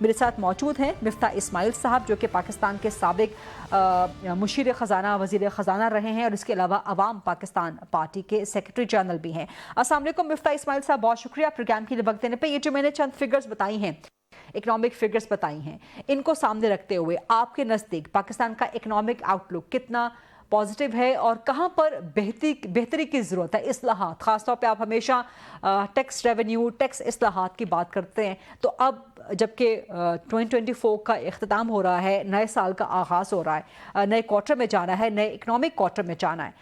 मेरे साथ मौजूद हैं मिफ्ता इस्माइल साहब, जो कि पाकिस्तान के साबिक मुशीर ख़जाना, वज़ीर ख़जाना रहे हैं और इसके अलावा अवाम पाकिस्तान पार्टी के सेक्रेटरी जनरल भी हैं। अस्सलाम वालेकुम मिफ्ता इस्माइल साहब, बहुत शुक्रिया प्रोग्राम के लिए वक्त देने पर। ये जो मैंने चंद फिगर्स बताई हैं, इकोनॉमिक फिगर्स बताई हैं, इनको सामने रखते हुए आपके नज़दीक पाकिस्तान का इकोनॉमिक आउटलुक कितना पॉजिटिव है और कहाँ पर बेहतरी की ज़रूरत है? इस्लाहात, ख़ासतौर पे आप हमेशा टैक्स रेवेन्यू, टैक्स इस्लाहात की बात करते हैं, तो अब जबकि 2024 का इख्तिताम हो रहा है, नए साल का आगाज़ हो रहा है, नए क्वार्टर में जाना है, नए इकोनॉमिक क्वार्टर में जाना है,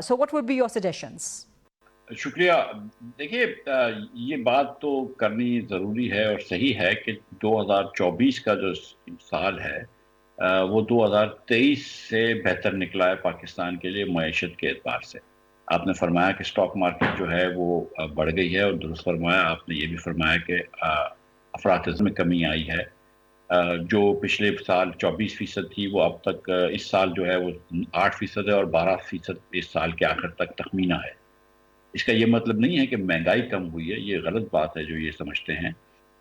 so what would be your suggestions? शुक्रिया। देखिए, ये बात तो करनी ज़रूरी है और सही है कि 2024 का जो साल है वो 2023 से बेहतर निकला है पाकिस्तान के लिए मईशत के एतबार से। आपने फरमाया कि स्टॉक मार्केट जो है वो बढ़ गई है, और दुरुस्त फरमाया आपने ये भी फरमाया कि अफरात में कमी आई है। जो पिछले साल 24% थी वो अब तक इस साल जो है वो 8% है, और 12% इस साल के आखिर तक तखमीना है। इसका ये मतलब नहीं है कि महंगाई कम हुई है, ये गलत बात है जो ये समझते हैं।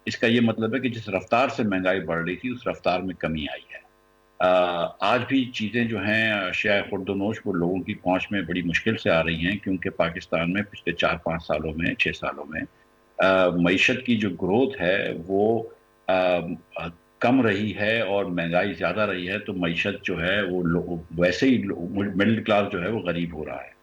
इसका ये मतलब है कि जिस रफ्तार से महंगाई बढ़ रही थी उस रफ्तार में कमी आई है। आज भी चीज़ें जो हैं अशिया खुर्दोनोश वो लोगों की पहुंच में बड़ी मुश्किल से आ रही हैं, क्योंकि पाकिस्तान में पिछले 4-5 सालों में, 6 सालों में मईशत की जो ग्रोथ है वो कम रही है और महंगाई ज़्यादा रही है, तो मईशत जो है वो वैसे ही मिडिल क्लास जो है वो गरीब हो रहा है।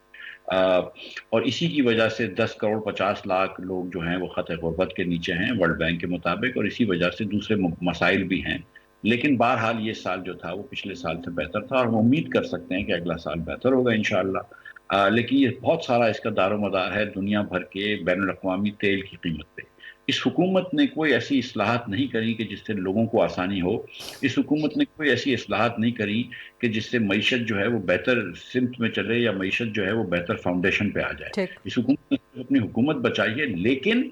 और इसी की वजह से 10 करोड़ 50 लाख लोग जो हैं वो खतरे गुर्बत के नीचे हैं वर्ल्ड बैंक के मुताबिक, और इसी वजह से दूसरे मसाइल भी हैं। लेकिन बहरहाल ये साल जो था वो पिछले साल से बेहतर था, और हम उम्मीद कर सकते हैं कि अगला साल बेहतर होगा इंशाअल्लाह। लेकिन ये बहुत सारा इसका दारोमदार है दुनिया भर के बैनुल-अक़वामी तेल की कीमत पे। इस हुकूमत ने कोई ऐसी इस्लाहात नहीं करी कि जिससे लोगों को आसानी हो। इस हुकूमत ने कोई ऐसी इस्लाहात नहीं करी कि जिससे मईशत जो है वो बेहतर सिमत में चले, या मईशत जो है वो बेहतर फाउंडेशन पे आ जाए। इस हुकूमत ने अपनी हुकूमत बचाई है, लेकिन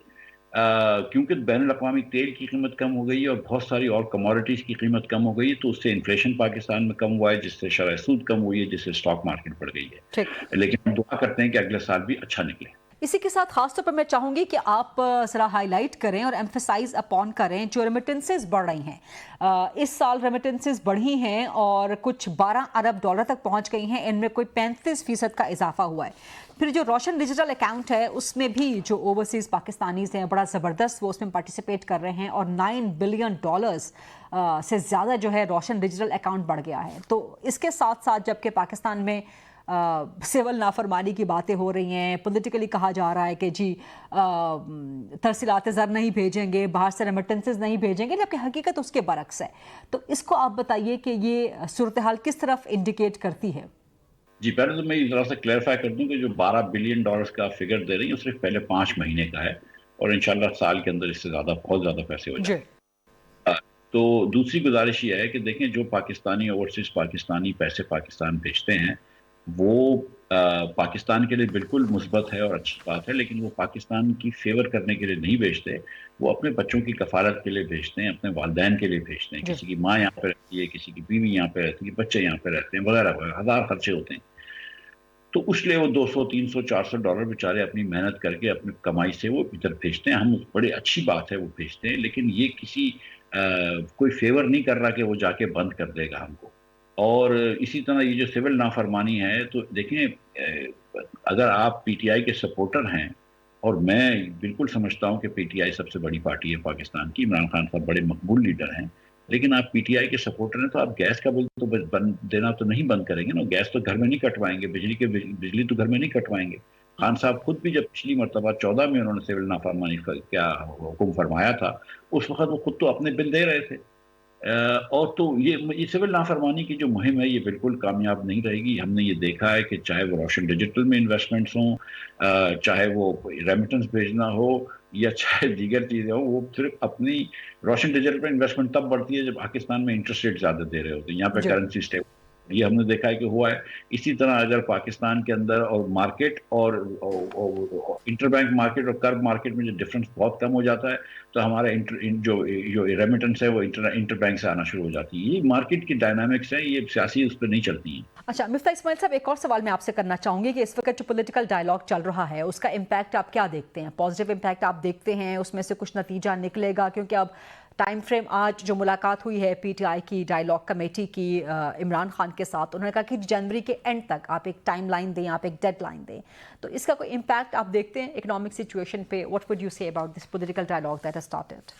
क्योंकि बैनुल-अक़वामी तेल की कीमत कम हो गई है और बहुत सारी और कमोडिटीज़ की कीमत कम हो गई है, तो उससे इन्फ्लेशन पाकिस्तान में कम हुआ है, जिससे शरह सूद कम हुई है, जिससे स्टॉक मार्केट बढ़ गई है। लेकिन हम दुआ करते हैं कि अगले साल भी अच्छा निकले। इसी के साथ खासतौर पर मैं चाहूँगी कि आप ज़रा हाईलाइट करें और एम्फेसाइज अपॉन करें जो रेमिटेंसेस बढ़ रही हैं। इस साल रेमिटेंसेस बढ़ी हैं और कुछ 12 अरब डॉलर तक पहुँच गई हैं, इनमें कोई 35% का इजाफा हुआ है। फिर जो रोशन डिजिटल अकाउंट है उसमें भी जो ओवरसीज़ पाकिस्तानीज़ हैं बड़ा ज़बरदस्त वो उसमें पार्टिसिपेट कर रहे हैं, और $9 बिलियन से ज़्यादा जो है रोशन डिजिटल अकाउंट बढ़ गया है। तो इसके साथ साथ जबकि पाकिस्तान में सिविल नाफरमानी की बातें हो रही हैं, पॉलिटिकली कहा जा रहा है कि जी तरसीलात ज़र नहीं भेजेंगे, बाहर से रेमिटेंसेस नहीं भेजेंगे, जबकि हकीकत उसके बरक्स है। तो इसको आप बताइए कि ये सूरत हाल किस तरफ इंडिकेट करती है? जी, पहले तो मैं ज़रा सा क्लैरिफाई कर दूं कि जो $12 बिलियन का फिगर दे रही है सिर्फ पहले 5 महीने का है, और इंशाल्लाह साल के अंदर इससे ज़्यादा, बहुत ज़्यादा पैसे हो जाएंगे। तो दूसरी गुजारिश ये है कि देखें, जो पाकिस्तानी ओवरसीज़ पाकिस्तानी पैसे पाकिस्तान भेजते हैं वो पाकिस्तान के लिए बिल्कुल मुस्बत है और अच्छी बात है, लेकिन वो पाकिस्तान की फेवर करने के लिए नहीं भेजते। वो अपने बच्चों की कफालत के लिए भेजते हैं, अपने वालिदैन के लिए भेजते हैं। किसी की माँ यहाँ पे रहती है, किसी की बीवी यहाँ पे रहती है, बच्चे यहाँ पे रहते हैं, वगैरह वगैरह, हज़ार खर्चे होते हैं। तो उसलिए वो 200, 300, 400 डॉलर बेचारे अपनी मेहनत करके अपनी कमाई से वो इधर भेजते हैं। हम बड़ी अच्छी बात है वो भेजते हैं, लेकिन ये किसी कोई फेवर नहीं कर रहा कि वो जाके बंद कर देगा हमको। और इसी तरह ये जो सिविल नाफरमानी है, तो देखें, अगर आप पीटीआई के सपोर्टर हैं, और मैं बिल्कुल समझता हूं कि पीटीआई सबसे बड़ी पार्टी है पाकिस्तान की, इमरान खान साहब बड़े मकबूल लीडर हैं, लेकिन आप पीटीआई के सपोर्टर हैं तो आप गैस का बिल तो बंद देना तो नहीं बंद करेंगे ना। गैस तो घर में नहीं कटवाएंगे, बिजली तो घर में नहीं कटवाएंगे। खान साहब खुद भी जब पिछली मरतबा 14 में उन्होंने सिविल नाफरमानी क्या हुक्म फरमाया था, उस वक्त वो खुद तो अपने बिल दे रहे थे। और तो ये सिविल नाफरमानी की जो मुहिम है ये बिल्कुल कामयाब नहीं रहेगी। हमने ये देखा है कि चाहे वो रोशन डिजिटल में इन्वेस्टमेंट्स हों, चाहे वो रेमिटेंस भेजना हो, या चाहे दीगर चीज़ें हों, वो सिर्फ अपनी रोशन डिजिटल पर इन्वेस्टमेंट तब बढ़ती है जब पाकिस्तान में इंटरेस्ट रेट ज़्यादा दे रहे होते हैं, यहाँ पे करेंसी स्टेबल। ये हमने देखा है कि हुआ है। इसी तरह अगर पाकिस्तान के अंदर और मार्केट और इंटरबैंक मार्केट और कर्ब मार्केट में जो डिफरेंस बहुत कम हो जाता है, तो हमारा जो रेमिटेंस है वो इंटरबैंक से आना शुरू हो जाती है। ये मार्केट की डायनामिक्स है, ये सियासी उस पर नहीं चलती हैं। अच्छा मिफ्ता इस्माइल साहब, एक और सवाल मैं आपसे करना चाहूँगी कि इस वक्त जो पॉलिटिकल डायलॉग चल रहा है उसका इम्पैक्ट आप क्या देखते हैं? पॉजिटिव इम्पैक्ट आप देखते हैं, उसमें से कुछ नतीजा निकलेगा? क्योंकि अब टाइम फ्रेम आज जो मुलाकात हुई है पीटीआई की डायलॉग कमेटी की इमरान खान के साथ, उन्होंने कहा कि जनवरी के एंड तक आप एक टाइम लाइन दें, आप एक डेड लाइन दें, तो इसका कोई इम्पैक्ट आप देखते हैं इकोनॉमिक सिचुएशन पे? What would you say about this political dialogue that has started?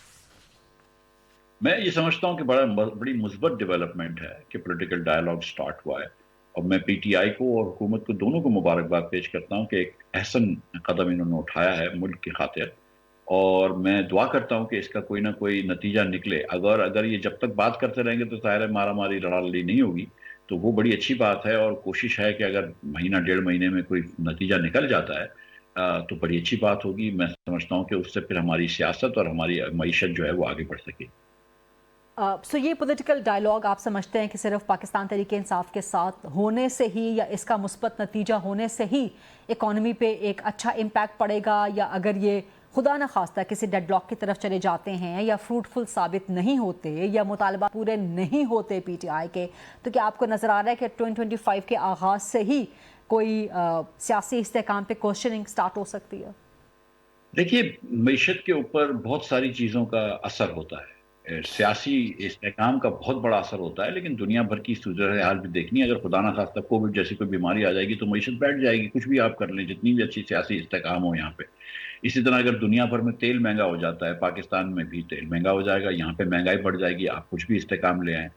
मैं ये समझता हूँ कि बड़ी मुस्बत डेवलपमेंट है कि पॉलिटिकल डायलॉग स्टार्ट हुआ है, और मैं पीटीआई को और हुकूमत को दोनों को मुबारकबाद पेश करता हूँ कि एक अहसन कदम इन्होंने उठाया है मुल्क की खातिर, और मैं दुआ करता हूँ कि इसका कोई ना कोई नतीजा निकले। अगर ये जब तक बात करते रहेंगे तो ज़ाहिर है मारा मारी लड़ा लड़ी नहीं होगी, तो वो बड़ी अच्छी बात है, और कोशिश है कि अगर महीना डेढ़ महीने में कोई नतीजा निकल जाता है तो बड़ी अच्छी बात होगी। मैं समझता हूँ कि उससे फिर हमारी सियासत और हमारी मईशत जो है वो आगे बढ़ सकेगी। सो ये पॉलिटिकल डायलॉग आप समझते हैं कि सिर्फ पाकिस्तान तहरीक इंसाफ के साथ होने से ही या इसका मुस्बत नतीजा होने से ही इकॉनमी पे एक अच्छा इम्पैक्ट पड़ेगा, या अगर ये खुदा न खास्ता किसी डेडलॉक की तरफ चले जाते हैं या फ्रूटफुल साबित नहीं होते या मुतालबा पूरे नहीं होते पीटीआई के, तो क्या आपको नज़र आ रहा है कि 2025 के आगाज़ से ही कोई सियासी इस्तेहकाम पे क्वेश्चनिंग स्टार्ट हो सकती है? देखिए, मईशत के ऊपर बहुत सारी चीज़ों का असर होता है, सियासी इस्तेहकाम का बहुत बड़ा असर होता है, लेकिन दुनिया भर की सूरत हाल भी देखनी है। अगर खुदा ना खास्ता कोविड जैसी कोई बीमारी आ जाएगी तो मईशत बैठ जाएगी, कुछ भी आप कर लें, जितनी भी अच्छी सियासी इस्तेहकाम हो यहाँ पे। इसी तरह अगर दुनिया भर में तेल महंगा हो जाता है, पाकिस्तान में भी तेल महंगा हो जाएगा, यहाँ पे महंगाई बढ़ जाएगी, आप कुछ भी इस्तेहकाम ले आएँ।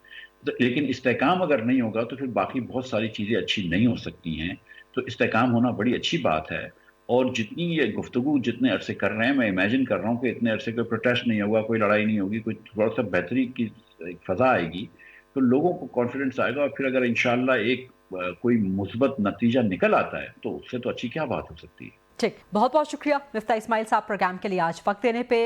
तो लेकिन इस्तेहकाम अगर नहीं होगा तो फिर बाकी बहुत सारी चीज़ें अच्छी नहीं हो सकती हैं। तो इस्तेहकाम होना बड़ी अच्छी बात है, और जितनी ये गुफ्तगू जितने अरसे कर रहे हैं, मैं इमेजिन कर रहा हूँ कि इतने अरसे कोई प्रोटेस्ट नहीं होगा, कोई लड़ाई नहीं होगी, कोई थोड़ा सा बेहतरी की एक फ़ज़ा आएगी, तो लोगों को कॉन्फिडेंस आएगा, और फिर अगर इंशाअल्लाह एक कोई मुस्बत नतीजा निकल आता है तो उससे तो अच्छी क्या बात हो सकती है। ठीक, बहुत बहुत शुक्रिया मिफ्ता इस्माइल साहब प्रोग्राम के लिए आज वक्त देने पे।